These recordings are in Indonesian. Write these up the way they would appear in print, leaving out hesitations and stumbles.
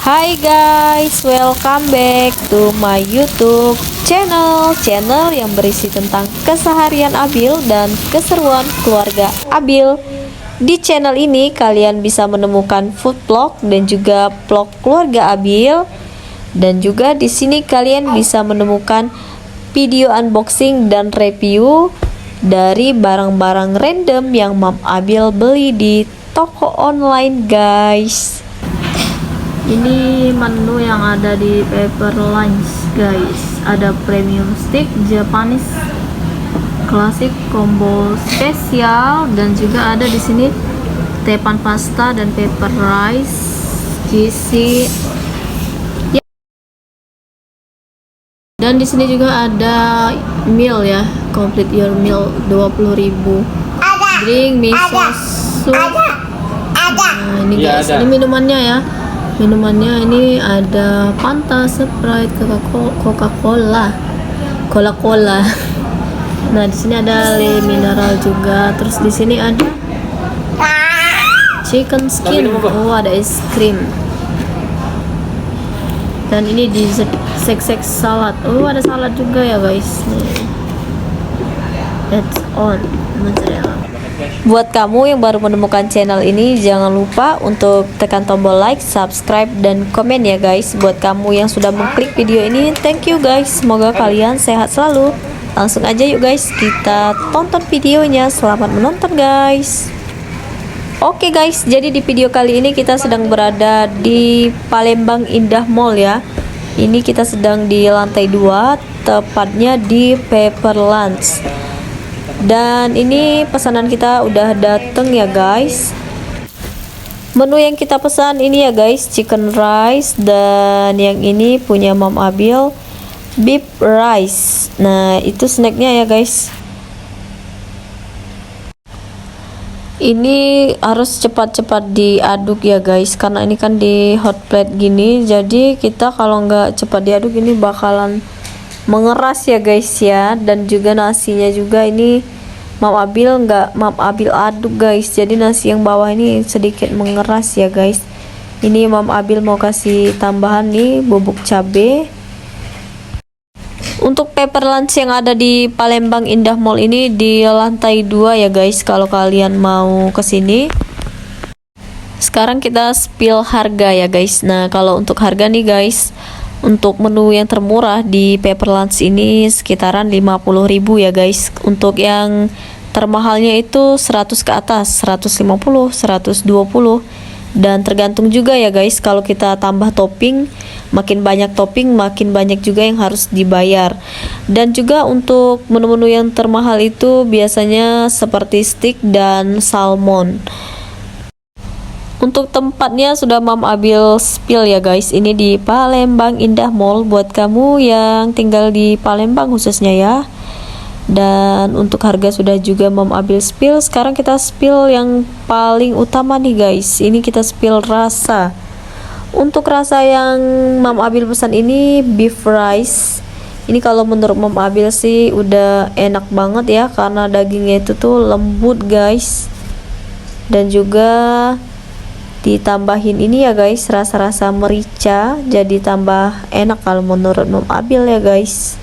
Hai guys, welcome back to my YouTube channel yang berisi tentang keseharian Abil dan keseruan keluarga Abil. Di channel ini kalian bisa menemukan food vlog dan juga vlog keluarga Abil. Dan juga di sini kalian bisa menemukan video unboxing dan review dari barang-barang random yang Mam Abil beli di toko online, guys. Ini menu yang ada di Pepper Lunch, guys. Ada premium stick, Japanese klasik, combo spesial, dan juga ada di sini tepan pasta dan pepper rice, gizi. Dan di sini juga ada meal ya, complete your meal 20.000. Drink, miso, soup. Nah, ini guys, ini minumannya ya. Minumannya ini ada Fanta, Sprite, Coca-Cola. Nah, di sini ada le mineral juga. Terus di sini ada chicken skin. Oh, ada es krim. Dan ini dessert sek salad. Oh, ada salad juga ya guys. Nih. That's on mozzarella. Buat kamu yang baru menemukan channel ini, jangan lupa untuk tekan tombol like, subscribe, dan komen ya guys. Buat kamu yang sudah mengklik video ini, thank you guys. Semoga kalian sehat selalu. Langsung aja yuk guys, kita tonton videonya. Selamat menonton guys. Oke guys, jadi di video kali ini kita sedang berada di Palembang Indah Mall ya. Ini kita sedang di lantai 2, tepatnya di Pepper Lunch. Dan ini pesanan kita udah dateng ya guys. Menu yang kita pesan ini ya guys, chicken rice, dan yang ini punya Mam Abil, beef rice. Nah, itu snacknya ya guys. Ini harus cepat-cepat diaduk ya guys, karena ini kan di hot plate gini, jadi kita kalau nggak cepat diaduk ini bakalan mengeras ya guys ya. Dan juga nasinya juga ini Mam Abil aduk guys, jadi nasi yang bawah ini sedikit mengeras ya guys. Ini Mam Abil mau kasih tambahan nih bubuk cabe. Untuk Pepper Lunch yang ada di Palembang Indah Mall ini di lantai 2 ya guys, kalau kalian mau kesini. Sekarang kita spill harga ya guys. Nah, kalau untuk harga nih guys, untuk menu yang termurah di Pepper Lunch ini sekitaran 50.000 ya guys. Untuk yang termahalnya itu 100 ke atas, 150, 120. Dan tergantung juga ya guys, kalau kita tambah topping, makin banyak topping makin banyak juga yang harus dibayar. Dan juga untuk menu-menu yang termahal itu biasanya seperti steak dan salmon. Untuk tempatnya sudah Mam Abil spill ya guys, ini di Palembang Indah Mall buat kamu yang tinggal di Palembang khususnya ya. Dan untuk harga sudah juga Mam Abil spill. Sekarang kita spill yang paling utama nih guys, ini kita spill rasa. Untuk rasa yang Mam Abil pesan ini beef rice. Ini kalau menurut Mam Abil sih udah enak banget ya, karena dagingnya itu tuh lembut guys. Dan juga ditambahin ini ya guys, rasa-rasa merica, jadi tambah enak kalau menurut Mam Abil ya guys.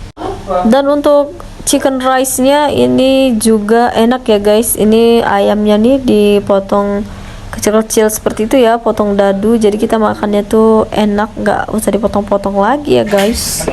Dan untuk chicken rice nya ini juga enak ya guys. Ini ayamnya nih dipotong kecil-kecil seperti itu ya, potong dadu, jadi kita makannya tuh enak, nggak usah dipotong-potong lagi ya guys.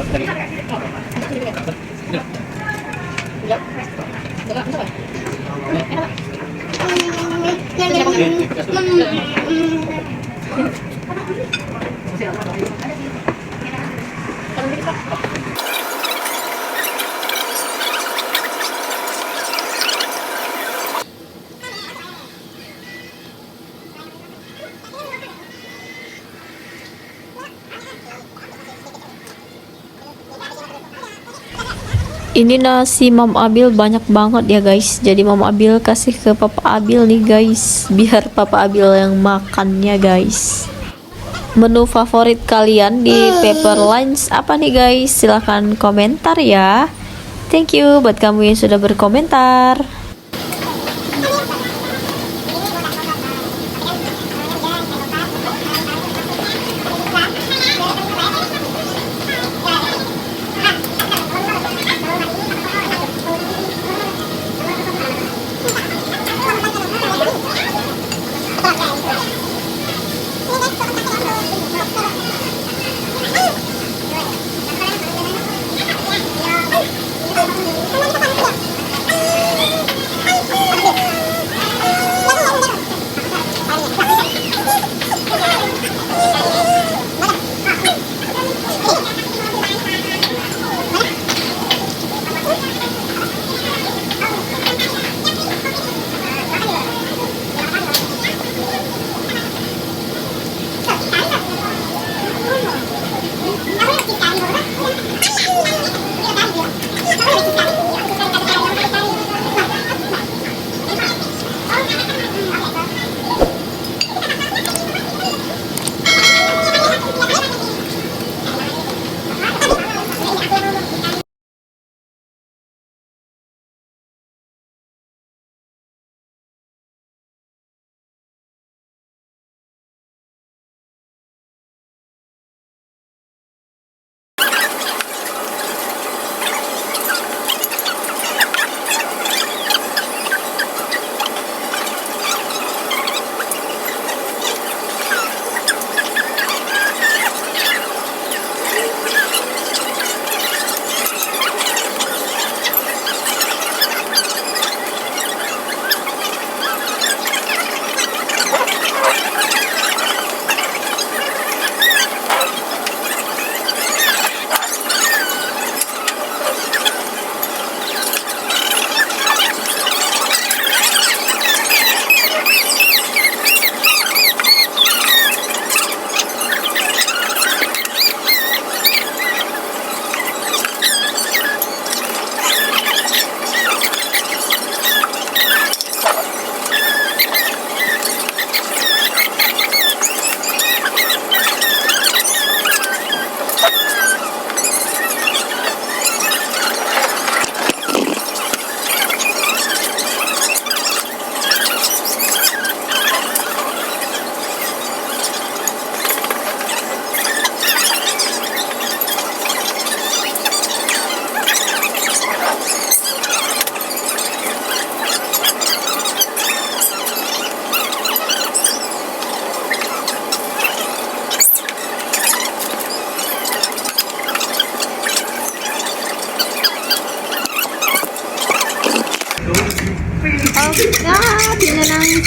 Ini nasi Mam Abil banyak banget ya guys, jadi Mam Abil kasih ke Papa Abil nih guys, biar Papa Abil yang makannya guys. Menu favorit kalian di Pepper Lunch apa nih guys? Silahkan komentar ya. Thank you buat kamu yang sudah berkomentar.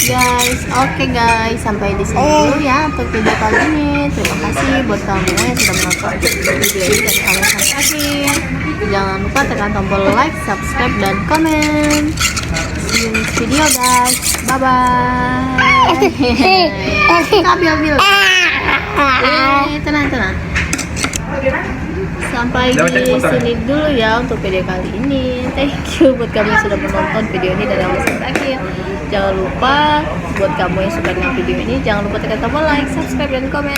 guys. Oke guys, sampai di sini dulu ya untuk video kali ini. Terima kasih buat kamu yang sudah menonton video ini dan kalian sampai akhir. Jangan lupa tekan tombol like, subscribe, dan komen. See you next video guys. Bye bye. Kabil. Tenang. Sampai di sini dulu ya untuk video kali ini. Thank you buat kamu yang sudah menonton video ini dari awal sampai akhir. Jangan lupa buat kamu yang suka dengan video ini, jangan lupa tekan tombol like, subscribe, dan komen.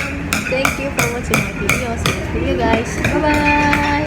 Thank you for watching my video. See you next video guys. Bye bye.